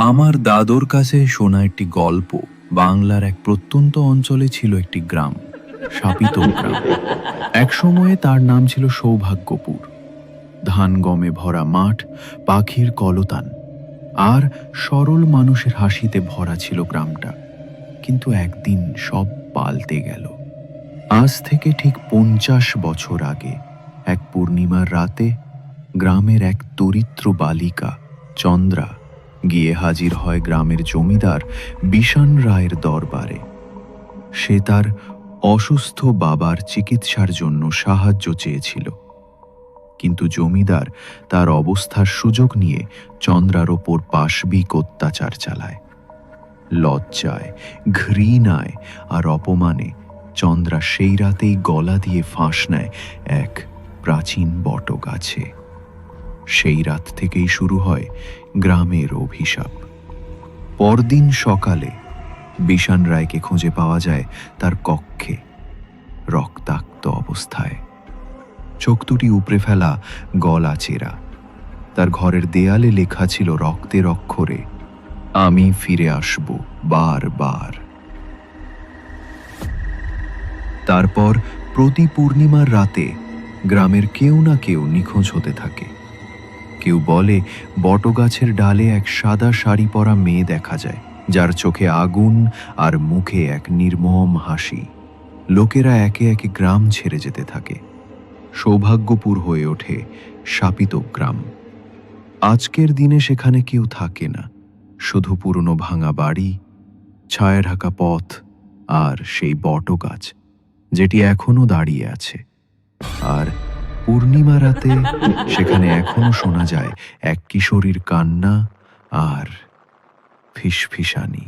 আমার দাদর কাছে শোনা একটি গল্প। বাংলার এক প্রত্যন্ত অঞ্চলে ছিল একটি গ্রাম, শাপিত গ্রাম। এক সময়ে তার নাম ছিল সৌভাগ্যপুর। ধান গমে ভরা মাঠ, পাখির কলতান আর সরল মানুষের হাসিতে ভরা ছিল গ্রামটা। কিন্তু একদিন সব পাল্টে গেল। আজ থেকে ঠিক 50 বছর আগে এক পূর্ণিমার রাতে গ্রামের এক দরিদ্র বালিকা চন্দ্রা গিয়ে হাজির হয় গ্রামের জমিদার বিষান রায়ের দরবারে। সে তার অসুস্থ বাবার চিকিৎসার জন্য সাহায্য চেয়েছিল, কিন্তু জমিদার তার অবস্থার সুযোগ নিয়ে চন্দ্রার ওপর পাশবিক অত্যাচার চালায়। লজ্জায়, ঘৃণায় আর অপমানে চন্দ্রা সেই রাতেই গলা দিয়ে ফাঁস নেয় এক প্রাচীন বটগাছে। সেই রাত থেকেই শুরু হয় গ্রামের অভিশাপ। পরদিন সকালে বিষান রায়কে খুঁজে পাওয়া যায় তার কক্ষে, রক্তাক্ত অবস্থায়, চোখ দুটি উপড়ে ফেলা, গলা চেরা। তার ঘরের দেয়ালে লেখা ছিল রক্তের অক্ষরে, আমি ফিরে আসব বারবার। তারপর প্রতি পূর্ণিমার রাতে গ্রামের কেউ না কেউ নিখোঁজ হতে থাকে। কেউ বলে বটগাছের ডালে এক সাদা শাড়ি পরা মেয়ে দেখা যায়, যার চোখে আগুন আর মুখে এক নির্মম হাসি। লোকেরা একে একে গ্রাম ছেড়ে যেতে থাকে। সৌভাগ্যপুর হয়ে ওঠে শাপিত গ্রাম। আজকের দিনে সেখানে কেউ থাকে না, শুধু পুরনো ভাঙা বাড়ি, ছায়া ঢাকা পথ আর সেই বটগাছ যেটি এখনো দাঁড়িয়ে আছে। আর পূর্ণিমা রাতে সেখানে এখনো শোনা যায় এক কিশোরীর কান্না আর ফিসফিসানি।